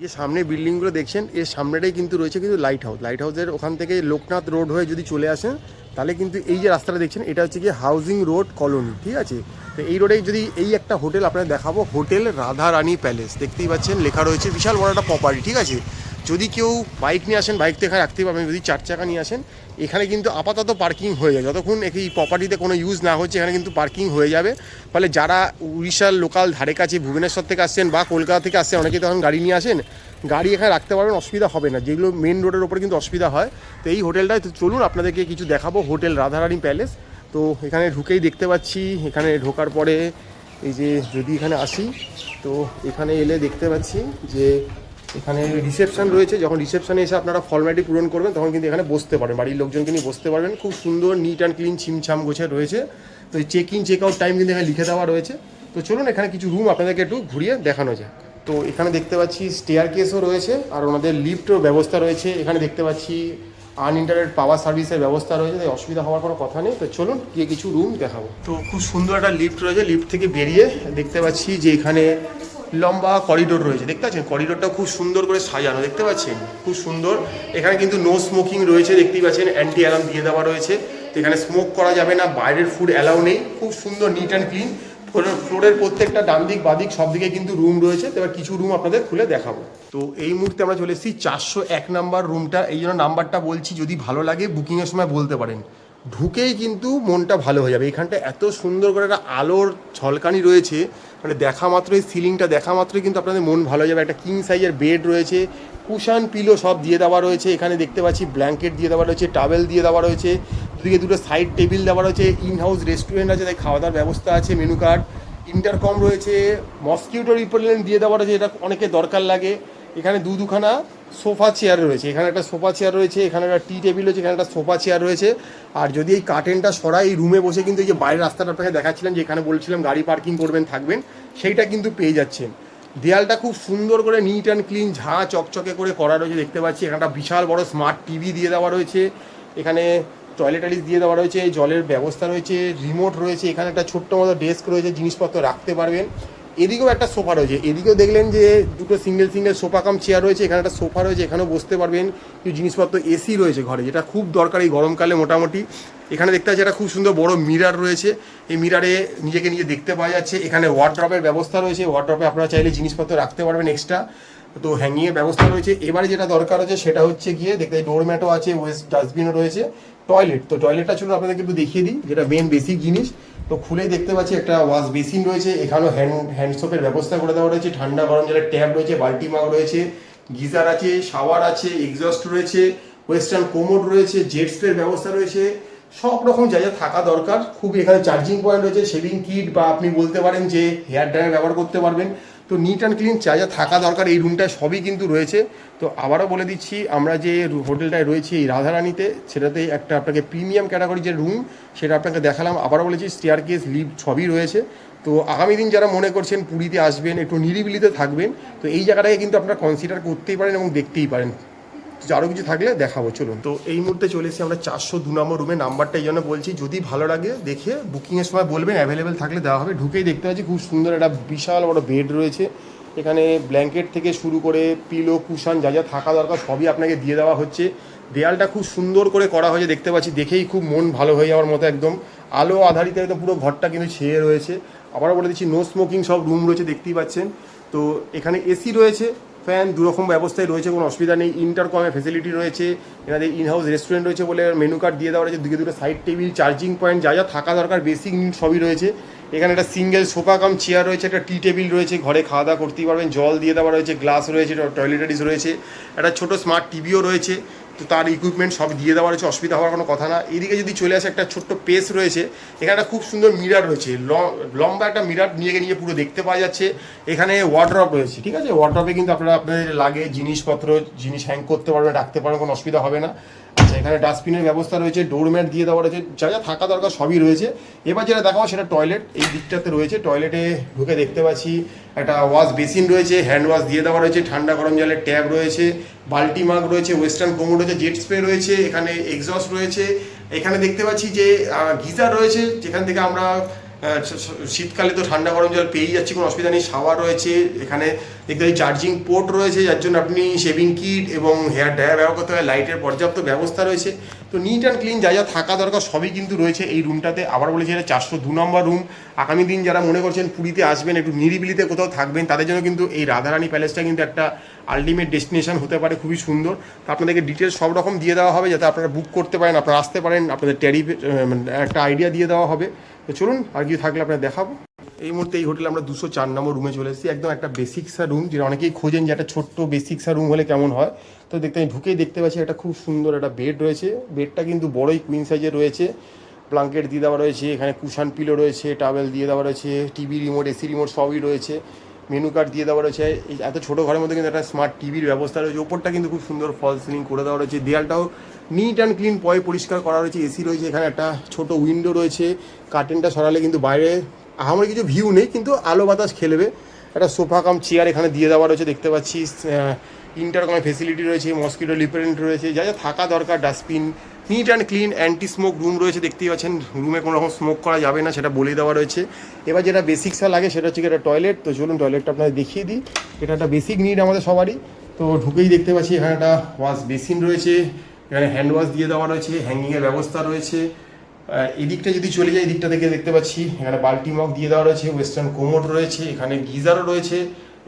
যে সামনে বিল্ডিংগুলো দেখছেন এর সামনেটাই কিন্তু রয়েছে কিন্তু লাইট হাউস। লাইট হাউসের ওখান থেকে লোকনাথ রোড হয়ে যদি চলে আসেন তাহলে কিন্তু এই যে রাস্তাটা দেখছেন এটা হচ্ছে গিয়ে হাউজিং রোড কলোনি, ঠিক আছে। তো এই রোডে যদি এই একটা হোটেল আপনাদের দেখাবো, হোটেল রাধা রানী প্যালেস, দেখতেই পাচ্ছেন লেখা রয়েছে, বিশাল বড় একটা প্রপার্টি, ঠিক আছে। যদি কেউ বাইক নিয়ে আসেন বাইক তো এখানে রাখতে পারবেন, যদি 4 চাকা নিয়ে আসেন এখানে কিন্তু আপাতত পার্কিং হয়ে যাবে, যতক্ষণ এই প্রপার্টিতে কোনো ইউজ না হচ্ছে এখানে কিন্তু পার্কিং হয়ে যাবে। ফলে যারা উড়িষ্যার লোকাল ধারে কাছে ভুবনেশ্বর থেকে আসছেন বা কলকাতা থেকে আসছেন, অনেকে তখন গাড়ি নিয়ে আসেন, গাড়ি এখানে রাখতে পারবেন, অসুবিধা হবে না। যেগুলো মেন রোডের ওপরে কিন্তু অসুবিধা হয়। তো এই হোটেলটায় তো চলুন আপনাদেরকে কিছু দেখাবো, হোটেল রাধারানী প্যালেস। তো এখানে ঢুকেই দেখতে পাচ্ছি, এখানে ঢোকার পরে এই যে যদি এখানে আসি তো এখানে এলে দেখতে পাচ্ছি যে এখানে রিসেপশন রয়েছে। যখন রিসেপশনে এসে আপনারা ফর্মালিটি পূরণ করবেন তখন কিন্তু এখানে বসতে পারেন, বাড়ির লোকজনকে নিয়ে বসতে পারবেন। খুব সুন্দর নিট অ্যান্ড ক্লিন ছিমছাম গোছে রয়েছে। তো এই check in check out time কিন্তু এখানে লিখে দেওয়া রয়েছে। তো চলুন এখানে কিছু রুম আপনাদেরকে একটু ঘুরিয়ে দেখানো যায়। তো এখানে দেখতে পাচ্ছি স্টেয়ার কেসও রয়েছে আর ওনাদের লিফটও ব্যবস্থা রয়েছে। এখানে দেখতে পাচ্ছি আনইন্টারনেট পাওয়ার সার্ভিসের ব্যবস্থা রয়েছে, তাই অসুবিধা হওয়ার কোনো কথা নেই। তো চলুন গিয়ে কিছু রুম দেখাবো। তো খুব সুন্দর একটা লিফট রয়েছে, লিফট থেকে বেরিয়ে দেখতে পাচ্ছি যে এখানে লম্বা করিডোর রয়েছে, দেখতে পাচ্ছেন করিডোরটা খুব সুন্দর করে সাজানো, দেখতে পাচ্ছেন খুব সুন্দর। এখানে কিন্তু নো স্মোকিং রয়েছে, দেখতেই পাচ্ছেন অ্যান্টি অ্যালার্ম দিয়ে দেওয়া রয়েছে। তো এখানে স্মোক করা যাবে না, বাইরের ফুড অ্যালাউ নেই। খুব সুন্দর নিট অ্যান্ড ক্লিন। ফ্লোরের প্রত্যেকটা ডান দিক বাদিক সব দিকে কিন্তু রুম রয়েছে। তো এবার কিছু রুম আপনাদের খুলে দেখাবো। তো এই মুহূর্তে আমরা চলে এসেছি 401 নাম্বার রুমটা। এই জন্য নাম্বারটা বলছি, যদি ভালো লাগে বুকিংয়ের সময় বলতে পারেন, ঢুকেই কিন্তু মনটা ভালো হয়ে যাবে। এখানটা এত সুন্দর করে একটা আলোর ঝলকানি রয়েছে, মানে দেখা মাত্রই সিলিংটা দেখা মাত্রই কিন্তু আপনাদের মন ভালো হয়ে যাবে। একটা কিং সাইজের বেড রয়েছে, কুশান পিলো সব দিয়ে দেওয়া রয়েছে। এখানে দেখতে পাচ্ছি ব্ল্যাঙ্কেট দিয়ে দেওয়া রয়েছে, টাওয়েল দিয়ে দেওয়া রয়েছে, দুদিকে দুটো সাইড টেবিল দেওয়া রয়েছে। ইন হাউস রেস্টুরেন্ট আছে, তাই খাওয়া দাওয়ার ব্যবস্থা আছে, মেনু কার্ড, ইন্টারকম রয়েছে, মসকিউটো রিপেলেন্ট দিয়ে দেওয়া রয়েছে, এটা অনেকে দরকার লাগে। এখানে দুখানা সোফা চেয়ার রয়েছে, এখানে একটা সোফা চেয়ার রয়েছে, এখানে একটা টি টেবিল রয়েছে, এখানে একটা সোফা চেয়ার রয়েছে। আর যদি এই কার্টেনটা সরাই রুমে বসে কিন্তু এই যে বাইরের রাস্তাটা আপনাকে দেখাচ্ছিলাম, যেখানে বলছিলাম গাড়ি পার্কিং করবেন থাকবেন, সেইটা কিন্তু পেয়ে যাচ্ছেন। দেয়ালটা খুব সুন্দর করে নিট অ্যান্ড ক্লিন ঝাঁ চকচকে করে করা রয়েছে, দেখতে পাচ্ছি। এখানে একটা বিশাল বড় স্মার্ট টিভি দিয়ে দেওয়া রয়েছে, এখানে টয়লেটারিজ দিয়ে দেওয়া রয়েছে, জলের ব্যবস্থা রয়েছে, রিমোট রয়েছে, এখানে একটা ছোট্ট মতো ডেস্ক রয়েছে, জিনিসপত্র রাখতে পারবেন। এদিকেও একটা সোফা রয়েছে, এদিকেও দেখলেন যে দুটো সিঙ্গেল সোফা কাম চেয়ার রয়েছে, এখানে একটা সোফা রয়েছে, এখানেও বসতে পারবেন। কিছু জিনিসপত্র, এসি রয়েছে ঘরে, যেটা খুব দরকার এই গরমকালে মোটামুটি। এখানে দেখতে পাচ্ছি একটা খুব সুন্দর বড় মিরার রয়েছে, এই মিরারে নিজেকে নিজে দেখতে পাওয়া যাচ্ছে। এখানে ওয়ার্ড্রপের ব্যবস্থা রয়েছে, ওয়ার্ড্রপে আপনারা চাইলে জিনিসপত্র রাখতে পারবেন এক্সট্রা। তো হ্যাঙ্গিংয়ের ব্যবস্থা রয়েছে। এবারে যেটা দরকার হচ্ছে সেটা হচ্ছে গিয়ে দেখতে ডোরম্যাটও আছে, ওয়েস্ট ডাস্টবিনও রয়েছে, টয়লেট। তো টয়লেটটা চলুন আপনাদেরকে একটু দেখিয়ে দিই, যেটা মেন বেসিক জিনিস। তো খুলেই দেখতে পাচ্ছি একটা ওয়াশ বেসিন রয়েছে, এখানেও হ্যান্ড সোপের ব্যবস্থা করে দেওয়া রয়েছে, ঠান্ডা গরম জলের ট্যাপ রয়েছে, বাল্টি মাগ রয়েছে, গিজার আছে, শাওয়ার আছে, এক্সস্ট রয়েছে, ওয়েস্টার্ন কোমোড রয়েছে, জেট স্প্রের ব্যবস্থা রয়েছে, সব রকম যা যা থাকা দরকার। খুব এখানে চার্জিং পয়েন্ট রয়েছে, শেভিং কিট, বা আপনি বলতে পারেন যে হেয়ার ড্রায়ার ব্যবহার করতে পারবেন। তো নিট অ্যান্ড ক্লিন যা যা থাকা দরকার এই রুমটায় সবই কিন্তু রয়েছে। তো আবারও বলে দিচ্ছি, আমরা যে হোটেলটায় রয়েছি এই রাধারানীতে, সেটাতে একটা আপনাকে প্রিমিয়াম ক্যাটাগরি যে রুম সেটা আপনাকে দেখালাম। আবারও বলেছি স্টেয়ার কেস লিফট সবই রয়েছে। তো আগামী দিন যারা মনে করছেন পুরীতে আসবেন, একটু নিরিবিলিতে থাকবেন, তো এই জায়গাটাকে কিন্তু আপনারা কনসিডার করতেই পারেন এবং দেখতেই পারেন। আরও কিছু থাকলে দেখাবো, চলুন। তো এই মুহূর্তে চলে এসেছি আমরা 402 নম্বর রুমে। নাম্বারটা এই জন্য বলছি, যদি ভালো লাগে দেখে বুকিংয়ের সময় বলবেন, অ্যাভেলেবেল থাকলে দেওয়া হবে। ঢুকেই দেখতে পাচ্ছি খুব সুন্দর একটা বিশাল বড় বেড রয়েছে, এখানে ব্ল্যাঙ্কেট থেকে শুরু করে পিলো কুশান যা যা থাকা দরকার সবই আপনাকে দিয়ে দেওয়া হচ্ছে। দেয়ালটা খুব সুন্দর করে করা হয়েছে, দেখতে পাচ্ছি, দেখেই খুব মন ভালো হয়ে যাওয়ার মতো। একদম আলো আধারিত একদম পুরো ঘরটা কিন্তু ছেয়ে রয়েছে। আবারও বলে দিচ্ছি নো স্মোকিং সব রুম রয়েছে, দেখতেই পাচ্ছেন। তো এখানে এসি রয়েছে, ফ্যান, দুরকম ব্যবস্থায় রয়েছে, কোনো অসুবিধা নেই। ইন্টারকমের ফেসিলিটি রয়েছে, এনাদের ইনহাউস রেস্টুরেন্ট রয়েছে বলে মেনু কার্ড দিয়ে দেওয়া রয়েছে, দুটো সাইড টেবিল, চার্জিং পয়েন্ট, যা যা থাকা দরকার বেসিক নিড সবই রয়েছে। এখানে একটা সিঙ্গেল সোফা কাম চেয়ার রয়েছে, একটা টি টেবিল রয়েছে, ঘরে খাওয়া দাওয়া করতেই পারবেন, জল দিয়ে দেওয়া রয়েছে, গ্লাস রয়েছে, টয়লেটারিজ রয়েছে, একটা ছোটো স্মার্ট টিভিও রয়েছে। তো তার ইকুইপমেন্ট সব দিয়ে দেওয়া রয়েছে, অসুবিধা হওয়ার কোনো কথা না। এদিকে যদি চলে আসে একটা ছোট্ট পেস রয়েছে, এখানে একটা খুব সুন্দর মিরার রয়েছে, লম্বা একটা মিরার নিয়ে পুরো দেখতে পাওয়া যাচ্ছে। এখানে ওয়ার্ড্রপ রয়েছে, ঠিক আছে, ওয়ার্ড্রপে কিন্তু আপনারা আপনাদের লাগে জিনিস হ্যাং করতে পারবেন, রাখতে পারবেন, কোনো অসুবিধা হবে না। আচ্ছা, এখানে ডাস্টবিনের ব্যবস্থা রয়েছে, ডোরম্যাট দিয়ে দেওয়া রয়েছে, যা যা থাকা দরকার সবই রয়েছে। এবার যেটা দেখাবো সেটা টয়লেট, এই দিকটাতে রয়েছে। টয়লেটে ঢুকে দেখতে পাচ্ছি একটা ওয়াশ বেসিন রয়েছে, হ্যান্ড ওয়াশ দিয়ে দেওয়া রয়েছে, ঠান্ডা গরম জলের ট্যাপ রয়েছে, বাল্টি মাগ রয়েছে, ওয়েস্টার্ন কোমোড রয়েছে, জেট স্প্রে রয়েছে, এখানে এক্সস্ট রয়েছে। এখানে দেখতে পাচ্ছি যে গিজার রয়েছে, যেখান থেকে আমরা শীতকালে তো ঠান্ডা গরম জল পেয়েই যাচ্ছি, কোনো অসুবিধা নেই। শাওয়ার রয়েছে এখানে, দেখতে পাচ্ছি চার্জিং পোর্ট রয়েছে, যার জন্য আপনি শেভিং কিট এবং হেয়ার ড্রায়ার ব্যবহার করতে হয়। লাইটের পর্যাপ্ত ব্যবস্থা রয়েছে। তো নিট অ্যান্ড ক্লিন যা যা থাকা দরকার সবই কিন্তু রয়েছে এই রুমটাতে। আবার বলেছি এটা 402 নম্বর রুম। আগামী দিন যারা মনে করছেন পুরীতে আসবেন, একটু নিরিবিলিতে কোথাও থাকবেন, তাদের জন্য কিন্তু এই রাধারানী প্যালেসটা কিন্তু একটা আলটিমেট ডেস্টিনেশন হতে পারে, খুবই সুন্দর। তো আপনাদেরকে ডিটেলস সব রকম দিয়ে দেওয়া হবে, যাতে আপনারা বুক করতে পারেন, আপনারা আসতে পারেন, আপনাদের ট্যারিফ একটা আইডিয়া দিয়ে দেওয়া হবে। তো চলুন, আর কি থাকলে আপনারা দেখাবো। এই মুহূর্তে এই হোটেলে আমরা 204 নম্বর রুমে চলে এসেছি। একদম একটা বেসিক্সা রুম, যেটা অনেকেই খোঁজেন যে একটা ছোট্ট বেসিক্সা রুম হলে কেমন হয়। তো আমি ঢুকেই দেখতে পাচ্ছি একটা খুব সুন্দর একটা বেড রয়েছে। বেডটা কিন্তু বড়ই কুইন সাইজের রয়েছে, ব্ল্যাঙ্কেট দিয়ে দেওয়া রয়েছে, এখানে কুশান পিলো রয়েছে, টাওয়েল দিয়ে দেওয়া রয়েছে, টিভি রিমোট, এসি রিমোট সবই রয়েছে, মেনু কার্ড দিয়ে দেওয়া রয়েছে। এই এত ছোটো ঘরের মধ্যে কিন্তু একটা স্মার্ট টিভির ব্যবস্থা রয়েছে। ওপরটা কিন্তু খুব সুন্দর ফল সিলিং করে দেওয়া রয়েছে। দেয়ালটাও নিট অ্যান্ড ক্লিন পরিষ্কার করা রয়েছে। এসি রয়েছে, এখানে একটা ছোট উইন্ডো রয়েছে। কার্টেনটা সরালে কিন্তু বাইরে আমার কিছু ভিউ নেই, কিন্তু আলো বাতাস খেলবে। একটা সোফা কাম চেয়ার এখানে দিয়ে দেওয়া রয়েছে, দেখতে পাচ্ছি। ইন্টারকমের ফেসিলিটি রয়েছে, মসকিটো রিপেলেন্ট রয়েছে, যা যা থাকা দরকার। Dustbin, NEET and clean, anti smoke room রয়েছে, দেখতেই পাচ্ছেন। রুমে কোনো রকম স্মোক করা যাবে না, সেটা বলে দেওয়া রয়েছে। এবার যেটা বেসিক্সা লাগে সেটা হচ্ছে একটা টয়লেট। তো চলুন টয়লেটটা আপনাদের দেখিয়ে দিই। এটা একটা বেসিক নিড আমাদের সবারই। তো ঢুকেই দেখতে পাচ্ছি এখানে একটা ওয়াশ বেসিন রয়েছে, এখানে হ্যান্ড ওয়াশ দিয়ে দেওয়া রয়েছে, হ্যাঙ্গিংয়ের ব্যবস্থা রয়েছে। এদিকটা যদি চলে যায়, এদিকটা থেকে দেখতে পাচ্ছি এখানে বাল্টি মগ দিয়ে দেওয়া রয়েছে, ওয়েস্টার্ন কোমোড রয়েছে, এখানে গিজারও রয়েছে,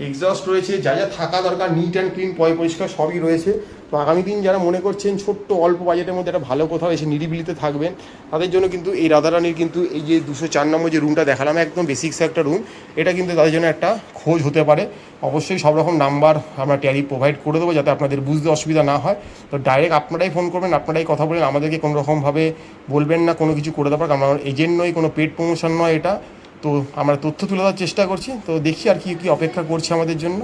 এক্সস্ট রয়েছে, যা যা থাকা দরকার নিট অ্যান্ড ক্লিন পরিষ্কার সবই রয়েছে। তো আগামী দিন যারা মনে করছেন ছোট্ট অল্প বাজেটের মধ্যে একটা ভালো কোথাও এসে নিরিবিলিতে থাকবেন, তাদের জন্য কিন্তু এই রাধারানীর কিন্তু এই যে 204 নম্বর যে রুমটা দেখালাম, একদম বেসিক্স একটা রুম, এটা কিন্তু তাদের জন্য একটা খোঁজ হতে পারে। অবশ্যই সব রকম নাম্বার আমরা ট্যারি প্রোভাইড করে দেবো, যাতে আপনাদের বুঝতে অসুবিধা না হয়। তো ডাইরেক্ট আপনারাই ফোন করবেন, আপনারাই কথা বলেন, আমাদেরকে কোনো রকমভাবে বলবেন না কোনো কিছু করে দেওয়ার। কারণ আমার এজেন্ট নয়, কোনো পেড প্রমোশন নয় এটা। তো আমরা তথ্য তুলে দেওয়ার চেষ্টা করছি। তো দেখি আর কি কি অপেক্ষা করছে আমাদের জন্য।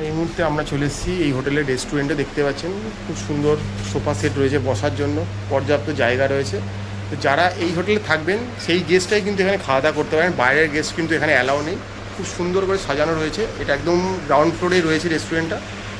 এই মুহূর্তে আমরা চলে এসেছি এই হোটেলের রেস্টুরেন্টে, দেখতে পাচ্ছেন খুব সুন্দর সোফা সেট রয়েছে, বসার জন্য পর্যাপ্ত জায়গা রয়েছে। তো যারা এই হোটেলে থাকবেন সেই গেস্টটাই কিন্তু এখানে খাওয়া দাওয়া করতে পারেন, বাইরের গেস্ট কিন্তু এখানে অ্যালাউ নেই। খুব সুন্দর করে সাজানো রয়েছে, এটা একদম গ্রাউন্ড ফ্লোরেই রয়েছে রেস্টুরেন্টটা।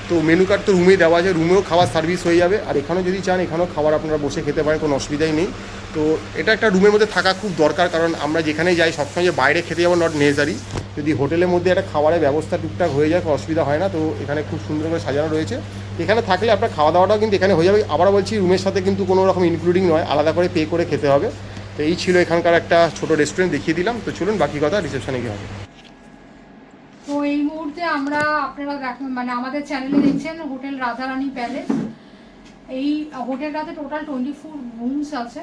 তো মেনু কার্ড তো রুমেই দেওয়া আছে, রুমেও খাওয়ার সার্ভিস হয়ে যাবে। আর এখানেও যদি চান এখানেও খাবার আপনারা বসে খেতে পারেন, কোনো অসুবিধাই নেই। তো এটা একটা রুমের মধ্যে থাকা খুব দরকার, কারণ আমরা যেখানে যাই সবসময় যে বাইরে খেতে যাবো নট নেসারি। যদি হোটেলের মধ্যে একটা খাবারের ব্যবস্থা টুকটাক হয়ে যায়, কোনো অসুবিধা হয় না। তো এখানে খুব সুন্দর করে সাজানো রয়েছে। এখানে থাকলে আপনার খাওয়া দাওয়াটাও কিন্তু এখানে হয়ে যাবে। আবার বলছি, রুমের সাথে কিন্তু কোনো রকম ইনক্লুডিং নয়, আলাদা করে পে করে খেতে হবে। তো এই ছিল এখানকার একটা ছোটো রেস্টুরেন্ট, দেখিয়ে দিলাম। তো চলুন বাকি কথা রিসেপশনে গিয়ে হবে। তো এই মুহূর্তে আমরা আপনারা দেখেন মানে আমাদের চ্যানেলে দেখছেন হোটেল রাধারানী প্যালেস। এই হোটেলটাতে টোটাল 24 রুমস আছে,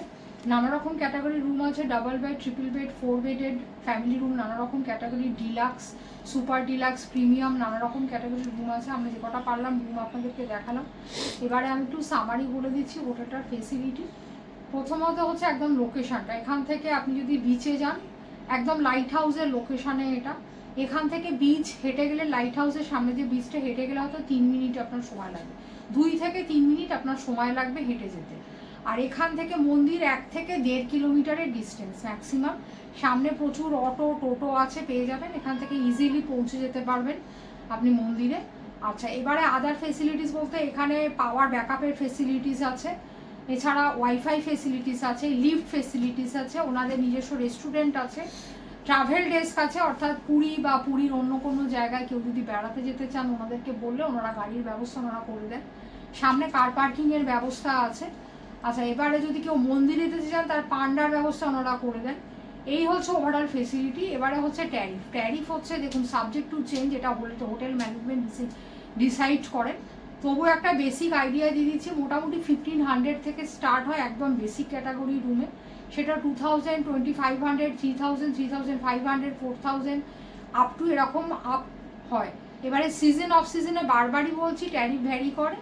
নানা রকম ক্যাটাগরি রুম আছে, double bed, triple bed, 4 bedded, family room, নানা রকম category, deluxe, super deluxe, premium, নানা রকম ক্যাটাগরির রুম আছে। আমরা যে কটা পারলাম রুম আপনাদেরকে দেখালাম। এবারে আমি একটু সামারি বলে দিচ্ছি হোটেলটার ফেসিলিটি। প্রথমত হচ্ছে একদম লোকেশনটা, এখান থেকে আপনি যদি বিচে যান, একদম লাইট হাউসের লোকেশানে এটা। এখান থেকে বিচ হেঁটে গেলে, লাইট হাউসের সামনে যে বিচটা হেঁটে গেলে হয়তো 3 মিনিট আপনার সময় লাগবে, 2 থেকে 3 মিনিট আপনার সময় লাগবে হেঁটে যেতে। আর এখান থেকে মন্দির 1 থেকে 1.5 কিলোমিটারের ডিস্টেন্স ম্যাক্সিমাম। সামনে প্রচুর অটো টোটো আছে, পেয়ে যাবেন, এখান থেকে ইজিলি পৌঁছে যেতে পারবেন আপনি মন্দিরে। আচ্ছা, এবারে আদার ফেসিলিটিস বলতে এখানে পাওয়ার ব্যাকআপের ফেসিলিটিস আছে, এছাড়া ওয়াইফাই ফেসিলিটিস আছে, লিফট ফেসিলিটিস আছে, ওনাদের নিজস্ব রেস্টুরেন্ট আছে, ট্রাভেল ডেস্ক আছে, অর্থাৎ পুরী বা পুরীর অন্য কোনো জায়গায় কেউ যদি বেড়াতে যেতে চান ওনাদেরকে বললে ওনারা গাড়ির ব্যবস্থা ওনারা করে দেন। সামনে কার পার্কিংয়ের ব্যবস্থা আছে। আচ্ছা, এবারে যদি কেউ মন্দিরে যেতে চান তার পান্ডার ব্যবস্থা ওনারা করে দেন। এই হচ্ছে ওভারঅল ফেসিলিটি। এবারে হচ্ছে ট্যারিফ হচ্ছে দেখুন সাবজেক্ট টু চেঞ্জ, এটা হোটেল ম্যানেজমেন্ট ডিসাইড করেন। তবু একটা বেসিক আইডিয়া দিয়ে দিচ্ছি, মোটামুটি 1500 থেকে স্টার্ট হয় একদম বেসিক ক্যাটাগরি রুমে, সেটা 2000, 2500, 3000, 3500, 4000 আপ টু এরকম আপ হয়। এবারে সিজন অফ সিজনে বারবারই বলছি ট্যারিফ ভ্যারি করে।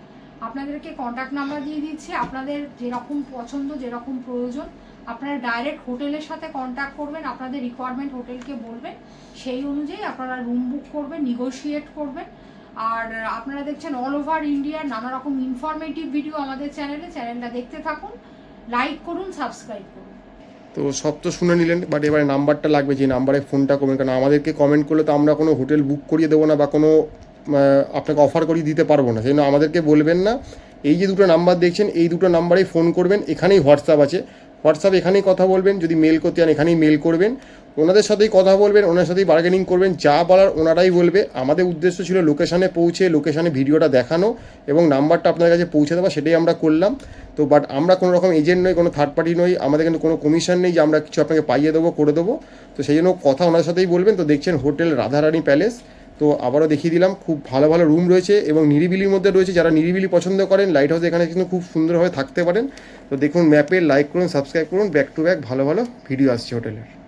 আপনাদেরকে কন্ট্যাক্ট নাম্বার দিয়ে দিচ্ছি, আপনাদের যেরকম পছন্দ যেরকম প্রয়োজন আপনারা ডাইরেক্ট হোটেলের সাথে কন্ট্যাক্ট করবেন, আপনাদের রিকোয়ারমেন্ট হোটেলকে বলবেন, সেই অনুযায়ী আপনারা রুম বুক করবেন, নিগোশিয়েট করবেন। আর আপনারা দেখছেন অল ওভার ইন্ডিয়ার নানা রকম ইনফরমেটিভ ভিডিও আমাদের চ্যানেলটা দেখতে থাকুন, লাইক করুন, সাবস্ক্রাইব করুন। তো সব তো শুনে নিলেন, বাট এবারে নাম্বারটা লাগবে, যে নাম্বারে ফোনটা করবেন। কারণ আমাদেরকে কমেন্ট করলে তো আমরা কোনো হোটেল বুক করিয়ে দেবো না বা কোনো আপনাকে অফার করিয়ে দিতে পারবো না, সেই জন্য আমাদেরকে বলবেন না। এই যে দুটো নাম্বার দেখছেন এই দুটো নাম্বারেই ফোন করবেন, এখানেই হোয়াটসঅ্যাপ আছে, হোয়াটসঅ্যাপ এখানেই কথা বলবেন, যদি মেল করতে চান এখানেই মেল করবেন, ওনাদের সাথেই কথা বলবেন, ওনার সাথেই বার্গেনিং করবেন, যা বলার ওনারাই বলবে। আমাদের উদ্দেশ্য ছিল লোকেশানে পৌঁছে লোকেশানে ভিডিওটা দেখানো এবং নাম্বারটা আপনার কাছে পৌঁছে দেওয়া, সেটাই আমরা করলাম। তো বাট আমরা কোনো রকম এজেন্ট নই, কোনো থার্ড পার্টি নই, আমাদের কিন্তু কোনো কমিশন নেই যে আমরা কিছু আপনাকে পাইয়ে দেবো, করে দেবো। তো সেই জন্য কথা ওনার সাথেই বলবেন। তো দেখছেন হোটেল রাধারানী প্যালেস। তো আবারও দেখিয়ে দিলাম, খুব ভালো ভালো রুম রয়েছে এবং নিরিবিলির মধ্যে রয়েছে। যারা নিরিবিলি পছন্দ করেন, লাইট হাউস এখানে কিন্তু খুব সুন্দরভাবে থাকতে পারেন। তো দেখুন ম্যাপে, লাইক করুন, সাবস্ক্রাইব করুন, ব্যাক টু ব্যাক ভালো ভালো ভিডিও আসছে হোটেলের।